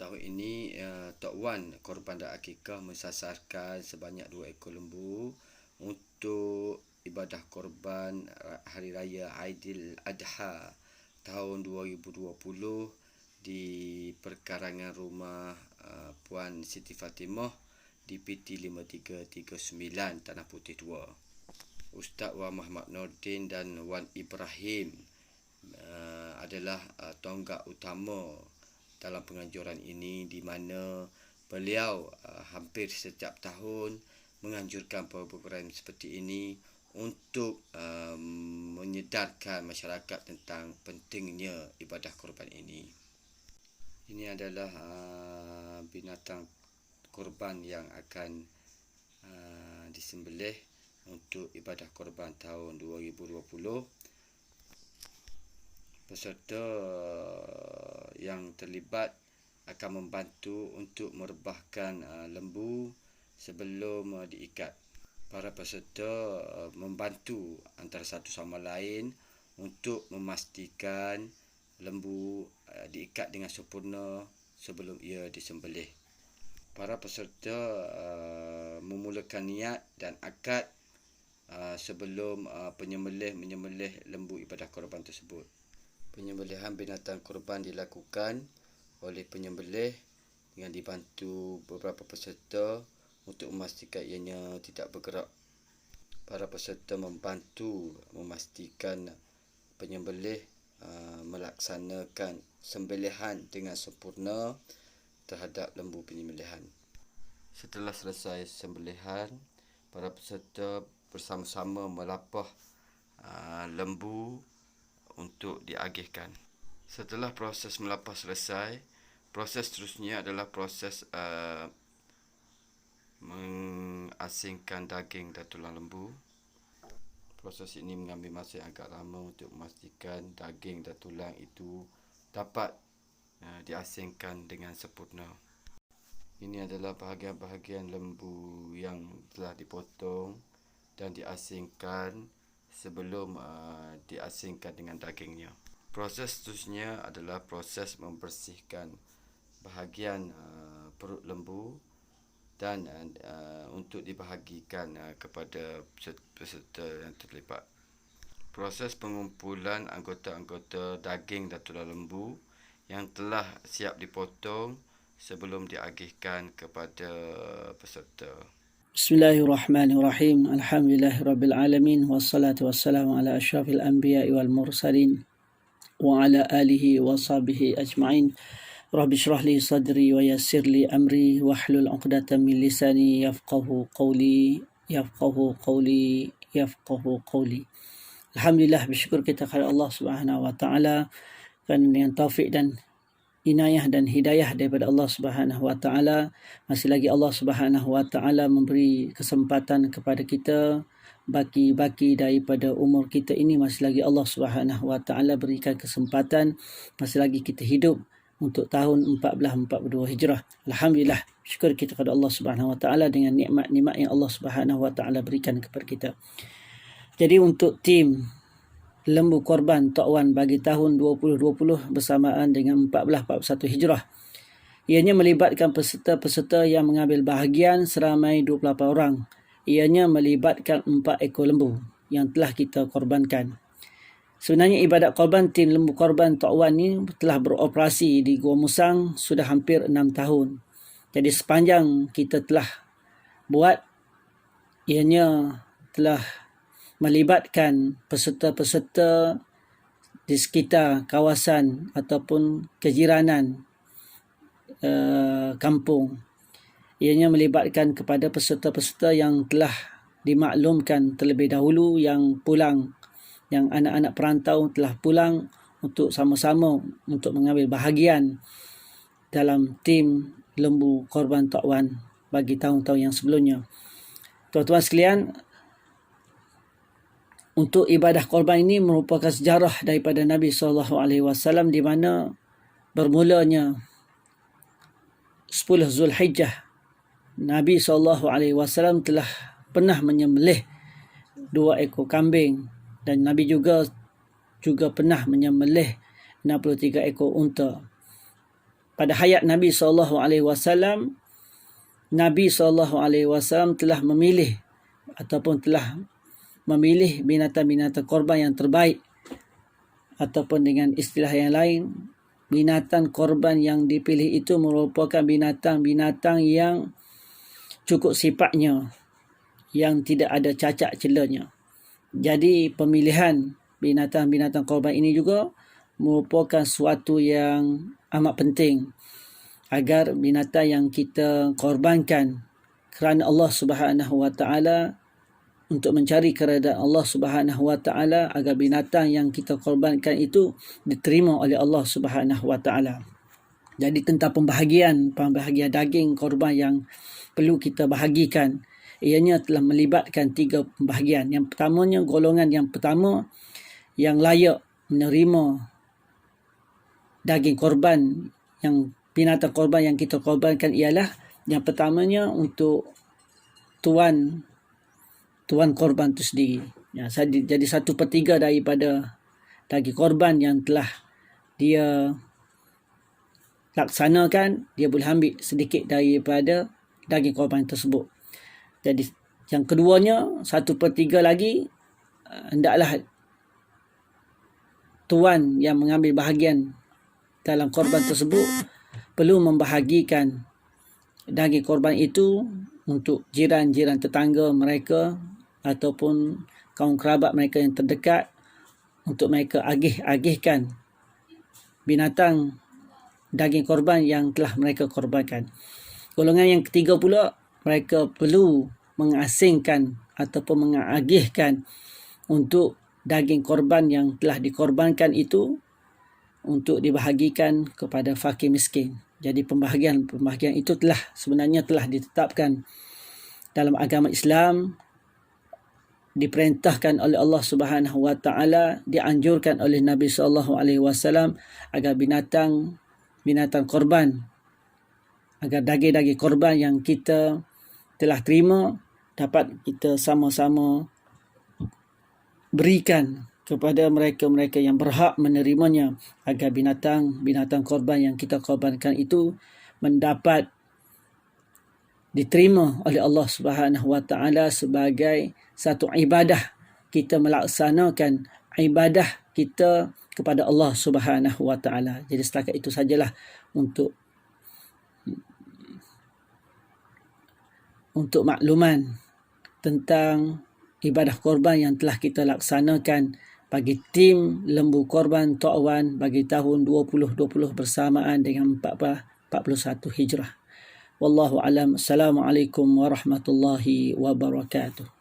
Tahun ini Tok Wan Korban dan Akikah mensasarkan sebanyak 2 ekor lembu untuk ibadah korban Hari Raya Aidiladha tahun 2020 di perkarangan rumah Puan Siti Fatimah di PT 5339 Tanah Putih 2. Ustaz Wan Muhammad Nordin dan Wan Ibrahim adalah tonggak utama dalam penganjuran ini, di mana beliau hampir setiap tahun menganjurkan program seperti ini untuk menyedarkan masyarakat tentang pentingnya ibadah korban ini. Ini adalah binatang korban yang akan disembelih untuk ibadah korban tahun 2020. Peserta yang terlibat akan membantu untuk merebahkan lembu sebelum diikat. Para peserta membantu antara satu sama lain untuk memastikan lembu diikat dengan sempurna sebelum ia disembelih. Para peserta memulakan niat dan akad sebelum menyembelih lembu ibadah korban tersebut. Penyembelihan binatang korban dilakukan oleh penyembelih dengan dibantu beberapa peserta untuk memastikan ianya tidak bergerak. Para peserta membantu memastikan penyembelih melaksanakan sembelihan dengan sempurna terhadap lembu penyembelihan. Setelah selesai sembelihan, para peserta bersama-sama melapah lembu untuk diagihkan. Setelah proses melapah selesai, proses seterusnya adalah proses mengasingkan daging dan tulang lembu. Proses ini mengambil masa yang agak lama untuk memastikan daging dan tulang itu dapat diasingkan dengan sempurna. Ini adalah bahagian-bahagian lembu yang telah dipotong dan diasingkan sebelum diasingkan dengan dagingnya. Proses seterusnya adalah proses membersihkan bahagian perut lembu dan untuk dibahagikan kepada peserta yang terlibat. Proses pengumpulan anggota-anggota daging dan tulang lembu yang telah siap dipotong sebelum diagihkan kepada peserta. Bismillahirrahmanirrahim. Alhamdulillahirrabbilalamin. Wassalatu wassalamu ala ashrafil anbiya wal mursalin wa ala alihi wa sahbihi ajma'in. Rabbi shrah li sadri wa yassir li amri wahlul 'uqdatam min lisani yafqahu qawli. Alhamdulillah, bersyukur kita kepada Allah Subhanahu wa taala kerana dengan taufik dan inayah dan hidayah daripada Allah Subhanahu wa taala, masih lagi Allah Subhanahu wa taala memberi kesempatan kepada kita, baki-baki daripada umur kita ini masih lagi Allah Subhanahu wa taala berikan kesempatan, masih lagi kita hidup untuk tahun 1442 Hijrah. Alhamdulillah, syukur kita kepada Allah Subhanahu wa taala dengan nikmat-nikmat yang Allah Subhanahu wa taala berikan kepada kita. Jadi untuk tim lembu korban Tok Wan bagi tahun 2020 bersamaan dengan 1441 Hijrah, ianya melibatkan peserta-peserta yang mengambil bahagian seramai 28 orang. Ianya melibatkan 4 ekor lembu yang telah kita korbankan. Sebenarnya ibadat korban tim lembu korban Tok Wan ni telah beroperasi di Gua Musang sudah hampir 6 tahun. Jadi sepanjang kita telah buat, ianya telah melibatkan peserta-peserta di sekitar kawasan ataupun kejiranan kampung. Ianya melibatkan kepada peserta-peserta yang telah dimaklumkan terlebih dahulu yang pulang, yang anak-anak perantau telah pulang untuk sama-sama untuk mengambil bahagian dalam tim lembu korban Tok Wan bagi tahun-tahun yang sebelumnya. Tuan-tuan sekalian, untuk ibadah korban ini merupakan sejarah daripada Nabi SAW, di mana bermulanya 10 Zulhijjah, Nabi SAW telah pernah menyembelih 2 ekor kambing, dan Nabi juga pernah menyembelih 63 ekor unta. pada hayat Nabi SAW, Nabi SAW telah memilih ataupun telah memilih binatang-binatang korban yang terbaik, ataupun dengan istilah yang lain, binatang korban yang dipilih itu merupakan binatang-binatang yang cukup sifatnya, yang tidak ada cacat celanya. Jadi pemilihan binatang-binatang korban ini juga merupakan suatu yang amat penting, agar binatang yang kita korbankan kerana Allah Subhanahu Wa Taala, untuk mencari keredaan Allah Subhanahu Wa Taala, agar binatang yang kita korbankan itu diterima oleh Allah Subhanahu Wa Taala. Jadi tentang pembahagian daging korban yang perlu kita bahagikan, ianya telah melibatkan 3 pembahagian. Yang pertamanya, golongan yang pertama yang layak menerima daging korban, yang binatang korban yang kita korbankan, ialah yang pertamanya untuk tuan korban itu sendiri. Jadi 1/3 daripada daging korban yang telah dia laksanakan, dia boleh ambil sedikit daripada daging korban tersebut. Jadi yang keduanya, 1/3 lagi, hendaklah tuan yang mengambil bahagian dalam korban tersebut perlu membahagikan daging korban itu untuk jiran-jiran tetangga mereka ataupun kaum kerabat mereka yang terdekat, untuk mereka agih-agihkan binatang daging korban yang telah mereka korbankan. Golongan yang ketiga pula, mereka perlu mengasingkan ataupun mengagihkan untuk daging korban yang telah dikorbankan itu untuk dibahagikan kepada fakir miskin. Jadi pembahagian itu sebenarnya telah ditetapkan dalam agama Islam, diperintahkan oleh Allah Subhanahu Wa Taala, dianjurkan oleh Nabi SAW, agar binatang korban, agar daging-daging korban yang kita telah terima dapat kita sama-sama berikan kepada mereka-mereka yang berhak menerimanya, agar binatang korban yang kita korbankan itu mendapat diterima oleh Allah Subhanahu Wa Taala sebagai satu ibadah, kita melaksanakan ibadah kita kepada Allah Subhanahu Wa Taala. Jadi setakat itu sajalah untuk makluman tentang ibadah korban yang telah kita laksanakan bagi tim Lembu Korban Tok Wan bagi tahun 2020 bersamaan dengan 41 Hijrah. Wallahu alam. Assalamualaikum warahmatullahi wabarakatuh.